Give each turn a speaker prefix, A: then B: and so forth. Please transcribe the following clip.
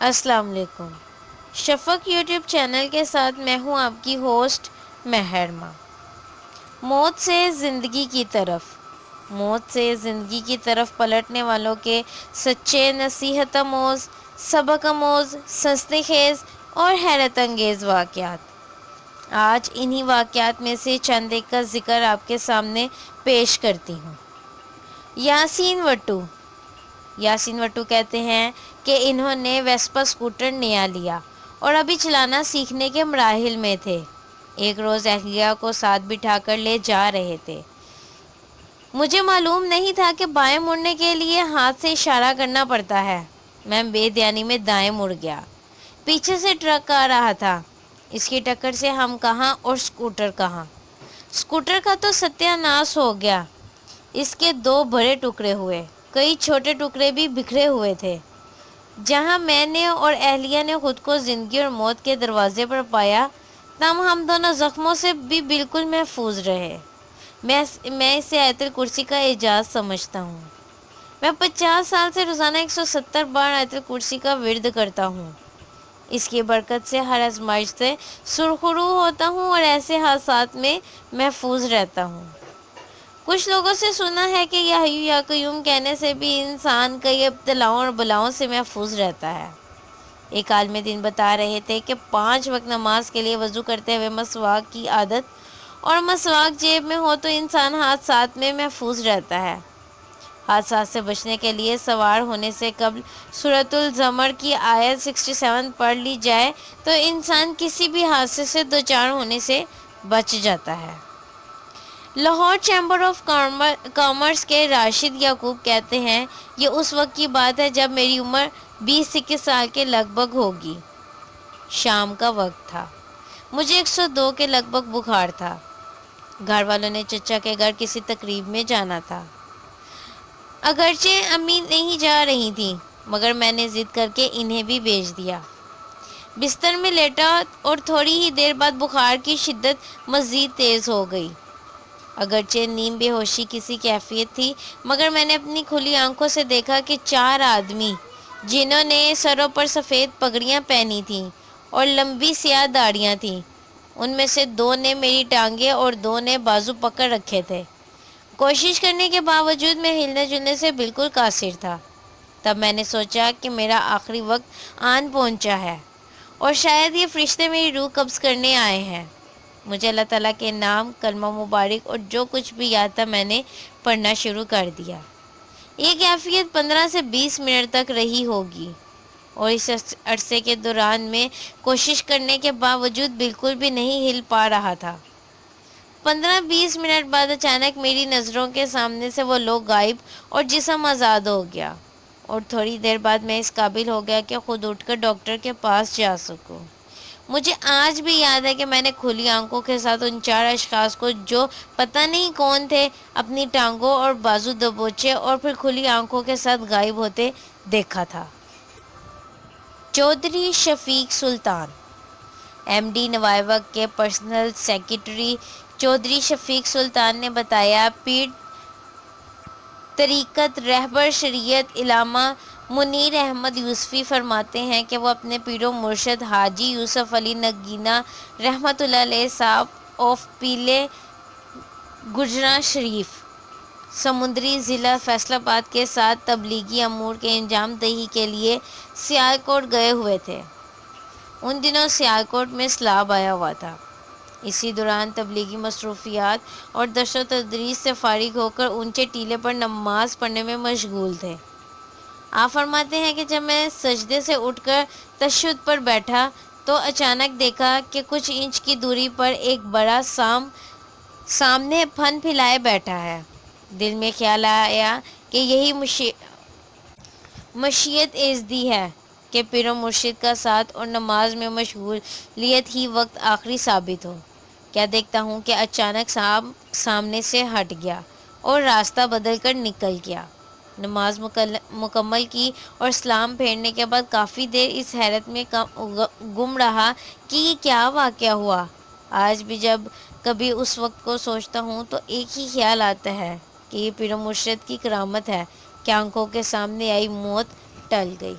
A: السلام علیکم۔ شفق YouTube channel کے ساتھ میں ہوں آپ کی ہوسٹ محرمہ۔ موت سے زندگی کی طرف پلٹنے والوں کے سچے، نصیحت آموز، سبق آموز، سنسنی خیز اور حیرت انگیز واقعات۔ آج انہی واقعات میں سے چند ایک کا ذکر آپ کے سامنے پیش کرتی ہوں۔ یاسین وٹو کہتے ہیں کہ انہوں نے ویسپا اسکوٹر نیا لیا اور ابھی چلانا سیکھنے کے مراحل میں تھے۔ ایک روز اہلیہ کو ساتھ بٹھا کر لے جا رہے تھے۔ مجھے معلوم نہیں تھا کہ بائیں مڑنے کے لیے ہاتھ سے اشارہ کرنا پڑتا ہے۔ میں بے دھیانی میں دائیں مڑ گیا۔ پیچھے سے ٹرک آ رہا تھا۔ اس کی ٹکر سے ہم کہاں اور اسکوٹر کہاں۔ اسکوٹر کا تو ستیہ ناش ہو گیا۔ اس کے 2 بڑے ٹکڑے ہوئے، کئی چھوٹے ٹکڑے بھی بکھرے ہوئے تھے۔ جہاں میں نے اور اہلیہ نے خود کو زندگی اور موت کے دروازے پر پایا، تاہم ہم دونوں زخموں سے بھی بالکل محفوظ رہے۔ میں اسے آیت الکرسی کا اعجاز سمجھتا ہوں۔ میں 50 سال سے روزانہ 170 بار آیت الکرسی کا ورد کرتا ہوں۔ اس کی برکت سے ہر آزمائش سے سرخرو ہوتا ہوں اور ایسے حادثات میں محفوظ رہتا ہوں۔ کچھ لوگوں سے سنا ہے کہ یا حیو یا قیوم کہنے سے بھی انسان کئی ابتلاؤں اور بلاؤں سے محفوظ رہتا ہے۔ ایک عالم دین بتا رہے تھے کہ 5 وقت نماز کے لیے وضو کرتے ہوئے مسواک کی عادت اور مسواک جیب میں ہو تو انسان حادثات میں محفوظ رہتا ہے۔ حادثات سے بچنے کے لیے سوار ہونے سے قبل سورۃ الزمر کی آیت 67 پڑھ لی جائے تو انسان کسی بھی حادثے سے دوچار ہونے سے بچ جاتا ہے۔ لاہور چیمبر آف کامرس کے راشد یعقوب کہتے ہیں، یہ اس وقت کی بات ہے جب میری عمر 20-21 سال کے لگ بھگ ہوگی۔ شام کا وقت تھا۔ مجھے 102 کے لگ بھگ بخار تھا۔ گھر والوں نے چچا کے گھر کسی تقریب میں جانا تھا۔ اگرچہ امی نہیں جا رہی تھیں، مگر میں نے ضد کر کے انہیں بھی بھیج دیا۔ بستر میں لیٹا اور تھوڑی ہی دیر بعد بخار کی شدت مزید تیز ہو گئی۔ اگرچہ نیم بے ہوشی کسی کیفیت تھی، مگر میں نے اپنی کھلی آنکھوں سے دیکھا کہ 4 آدمی، جنہوں نے سروں پر سفید پگڑیاں پہنی تھیں اور لمبی سیاہ داڑھیاں تھیں، ان میں سے 2 نے میری ٹانگیں اور 2 نے بازو پکڑ رکھے تھے۔ کوشش کرنے کے باوجود میں ہلنے جلنے سے بالکل قاصر تھا۔ تب میں نے سوچا کہ میرا آخری وقت آن پہنچا ہے اور شاید یہ فرشتے میری روح قبض کرنے آئے ہیں۔ مجھے اللہ تعالیٰ کے نام، کلمہ مبارک اور جو کچھ بھی یاد تھا میں نے پڑھنا شروع کر دیا۔ یہ کیفیت 15 سے 20 منٹ تک رہی ہوگی اور اس عرصے کے دوران میں کوشش کرنے کے باوجود بالکل بھی نہیں ہل پا رہا تھا۔ 15-20 منٹ بعد اچانک میری نظروں کے سامنے سے وہ لوگ غائب اور جسم آزاد ہو گیا، اور تھوڑی دیر بعد میں اس قابل ہو گیا کہ خود اٹھ کر ڈاکٹر کے پاس جا سکوں۔ مجھے آج بھی یاد ہے کہ میں نے کھلی آنکھوں کے ساتھ ان 4 اشخاص کو، جو پتہ نہیں کون تھے، اپنی ٹانگوں اور بازو دبوچے اور پھر کھلی آنکھوں کے ساتھ غائب ہوتے دیکھا تھا۔ چودھری شفیق سلطان، ایم ڈی نوائے وقت کے پرسنل سیکریٹری چودھری شفیق سلطان نے بتایا، پیر طریقت رہبر شریعت علامہ منیر احمد یوسفی فرماتے ہیں کہ وہ اپنے پیر و مرشد حاجی یوسف علی نگینہ رحمۃ اللہ علیہ صاحب آف پیلے گجراں شریف، سمندری ضلع فیصل آباد کے ساتھ تبلیغی امور کے انجام دہی کے لیے سیالکوٹ گئے ہوئے تھے۔ ان دنوں سیالکوٹ میں سیلاب آیا ہوا تھا۔ اسی دوران تبلیغی مصروفیات اور درس و تدریس سے فارغ ہو کر اونچے ٹیلے پر نماز پڑھنے میں مشغول تھے۔ آپ فرماتے ہیں کہ جب میں سجدے سے اٹھ کر تشہد پر بیٹھا تو اچانک دیکھا کہ کچھ انچ کی دوری پر ایک بڑا سام سامنے پھن پھیلائے بیٹھا ہے۔ دل میں خیال آیا کہ یہی مشیت ایزدی ہے کہ پیر و مرشد کا ساتھ اور نماز میں مشغولیت ہی وقت آخری ثابت ہو۔ کیا دیکھتا ہوں کہ اچانک سام سامنے سے ہٹ گیا اور راستہ بدل کر نکل گیا۔ نماز مکمل کی اور سلام پھیرنے کے بعد کافی دیر اس حیرت میں گم رہا کہ یہ کیا واقعہ ہوا۔ آج بھی جب کبھی اس وقت کو سوچتا ہوں تو ایک ہی خیال آتا ہے کہ یہ پیر و مرشد کی کرامت ہے کہ آنکھوں کے سامنے آئی موت ٹل گئی۔